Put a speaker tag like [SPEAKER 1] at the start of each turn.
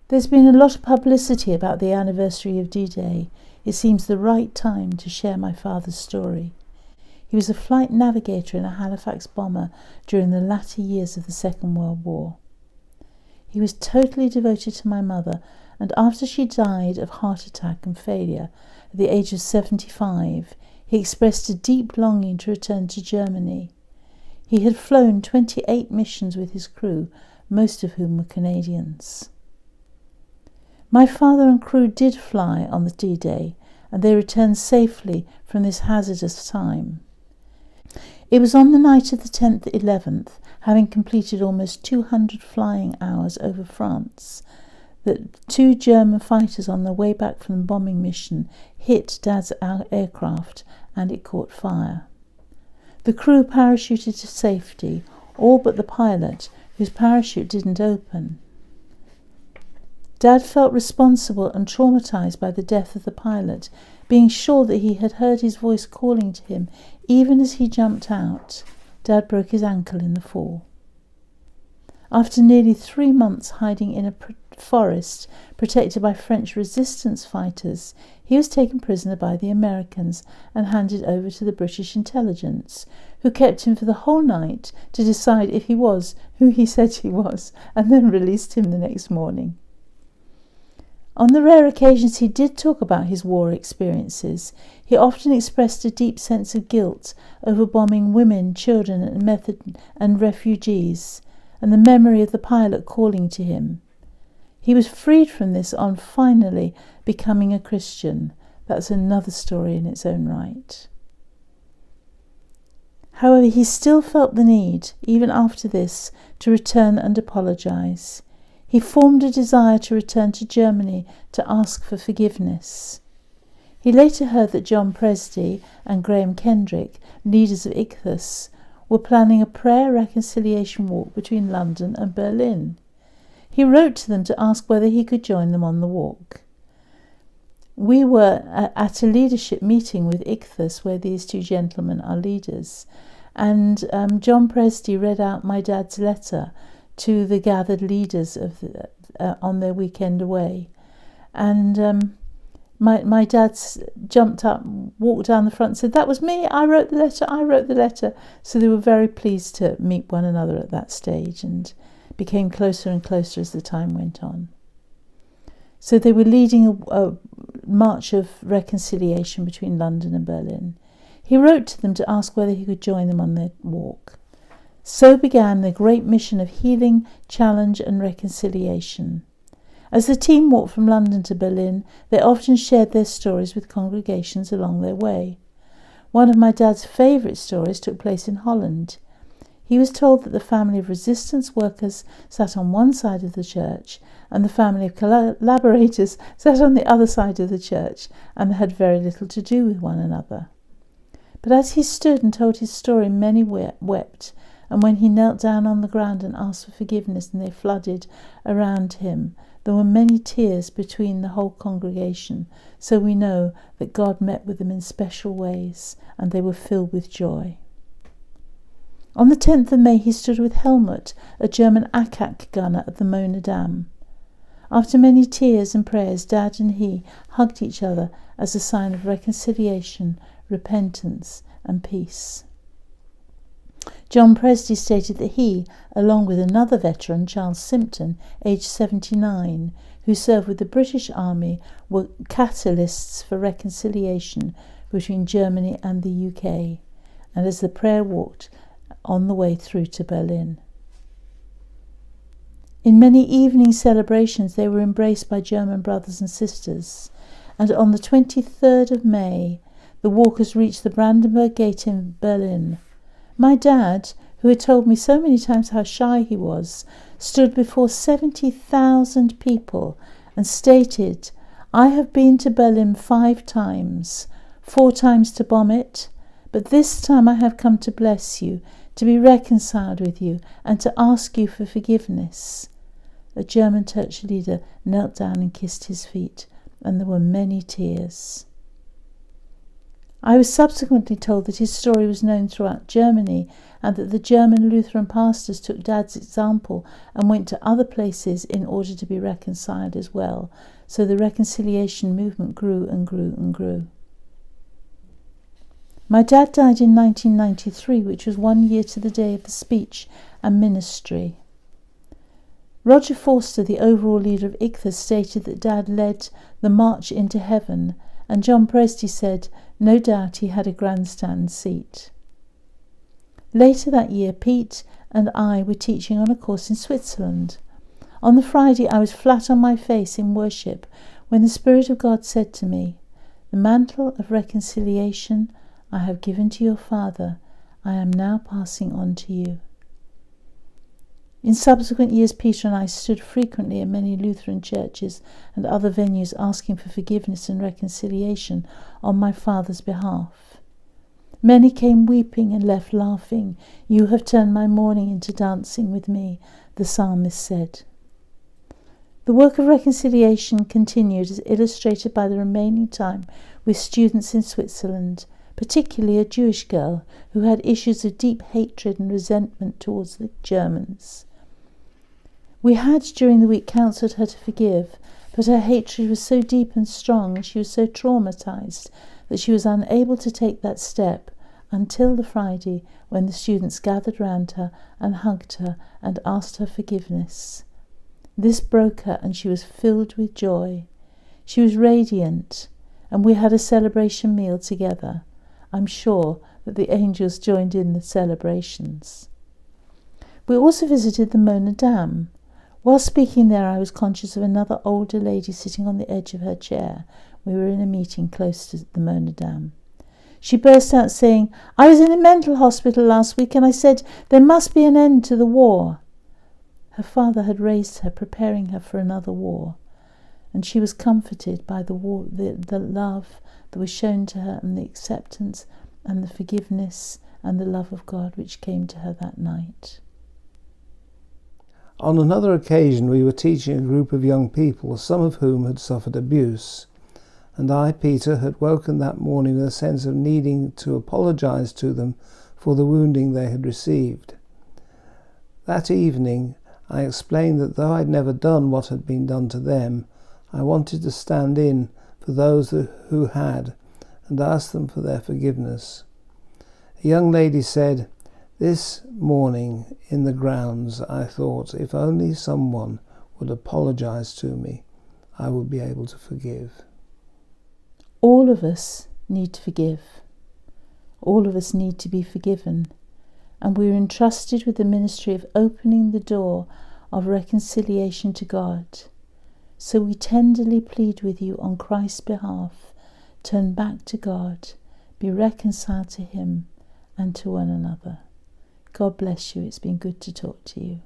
[SPEAKER 1] There's been a lot of publicity about the anniversary of D-Day. It seems the right time to share my father's story. He was a flight navigator in a Halifax bomber during the latter years of the Second World War. He was totally devoted to my mother, and after she died of heart attack and failure at the age of 75, he expressed a deep longing to return to Germany. He had flown 28 missions with his crew, most of whom were Canadians. My father and crew did fly on the D-Day, and they returned safely from this hazardous time. It was on the night of the 10th-11th, having completed almost 200 flying hours over France, that 2 German fighters on their way back from the bombing mission hit Dad's aircraft and it caught fire. The crew parachuted to safety, all but the pilot, whose parachute didn't open. Dad felt responsible and traumatised by the death of the pilot, being sure that he had heard his voice calling to him even as he jumped out. Dad broke his ankle in the fall. After nearly 3 months hiding in a forest protected by French resistance fighters, he was taken prisoner by the Americans and handed over to the British intelligence, who kept him for the whole night to decide if he was who he said he was, and then released him the next morning. On the rare occasions he did talk about his war experiences, he often expressed a deep sense of guilt over bombing women, children and refugees, and the memory of the pilot calling to him. He was freed from this on finally becoming a Christian. That's another story in its own right. However, he still felt the need, even after this, to return and apologise. He formed a desire to return to Germany to ask for forgiveness. He later heard that John Presty and Graham Kendrick, leaders of Ichthus, were planning a prayer reconciliation walk between London and Berlin. He wrote to them to ask whether he could join them on the walk. We were at a leadership meeting with Ichthus, where these 2 gentlemen are leaders, and John Presty read out my dad's letter to the gathered leaders of on their weekend away. And my dad jumped up, walked down the front and said, "That was me, I wrote the letter. So they were very pleased to meet one another at that stage and became closer and closer as the time went on. So they were leading a march of reconciliation between London and Berlin. He wrote to them to ask whether he could join them on their walk. So began the great mission of healing, challenge and reconciliation. As the team walked from London to Berlin, they often shared their stories with congregations along their way. One of my dad's favourite stories took place in Holland. He was told that the family of resistance workers sat on one side of the church and the family of collaborators sat on the other side of the church, and they had very little to do with one another. But as he stood and told his story, many wept, and when he knelt down on the ground and asked for forgiveness and they flooded around him, there were many tears between the whole congregation, so we know that God met with them in special ways and they were filled with joy. On the 10th of May he stood with Helmut, a German Attack gunner at the Mona Dam. After many tears and prayers, Dad and he hugged each other as a sign of reconciliation, repentance and peace. John Presty stated that he, along with another veteran, Charles Simpson, aged 79, who served with the British Army, were catalysts for reconciliation between Germany and the UK, and as the prayer walked on the way through to Berlin. In many evening celebrations they were embraced by German brothers and sisters, and on the 23rd of May the walkers reached the Brandenburg Gate in Berlin. My dad, who had told me so many times how shy he was, stood before 70,000 people and stated, "I have been to Berlin 5 times, 4 times to bomb it, but this time I have come to bless you, to be reconciled with you, and to ask you for forgiveness." A German church leader knelt down and kissed his feet, and there were many tears. I was subsequently told that his story was known throughout Germany and that the German Lutheran pastors took Dad's example and went to other places in order to be reconciled as well. So the reconciliation movement grew and grew and grew. My dad died in 1993, which was 1 year to the day of the speech and ministry. Roger Forster, the overall leader of ICTHA, stated that Dad led the march into heaven, and John Presty said, no doubt he had a grandstand seat. Later that year, Pete and I were teaching on a course in Switzerland. On the Friday, I was flat on my face in worship when the Spirit of God said to me, the mantle of reconciliation I have given to your father, I am now passing on to you. In subsequent years, Peter and I stood frequently in many Lutheran churches and other venues asking for forgiveness and reconciliation on my father's behalf. Many came weeping and left laughing. You have turned my mourning into dancing with me, the psalmist said. The work of reconciliation continued, as illustrated by the remaining time with students in Switzerland, particularly a Jewish girl who had issues of deep hatred and resentment towards the Germans. We had during the week counselled her to forgive, but her hatred was so deep and strong and she was so traumatised that she was unable to take that step until the Friday when the students gathered round her and hugged her and asked her forgiveness. This broke her and she was filled with joy. She was radiant, and we had a celebration meal together. I'm sure that the angels joined in the celebrations. We also visited the Mona Dam. While speaking there, I was conscious of another older lady sitting on the edge of her chair. We were in a meeting close to the Mona Dam. She burst out saying, I was in a mental hospital last week and I said there must be an end to the war. Her father had raised her, preparing her for another war, and she was comforted by the love that was shown to her and the acceptance and the forgiveness and the love of God which came to her that night.
[SPEAKER 2] On another occasion we were teaching a group of young people, some of whom had suffered abuse, and I, Peter, had woken that morning with a sense of needing to apologise to them for the wounding they had received. That evening I explained that though I'd never done what had been done to them, I wanted to stand in for those who had and ask them for their forgiveness. A young lady said, this morning in the grounds I thought if only someone would apologise to me, I would be able to forgive.
[SPEAKER 1] All of us need to forgive. All of us need to be forgiven. And we are entrusted with the ministry of opening the door of reconciliation to God. So we tenderly plead with you on Christ's behalf, turn back to God, be reconciled to him and to one another. God bless you. It's been good to talk to you.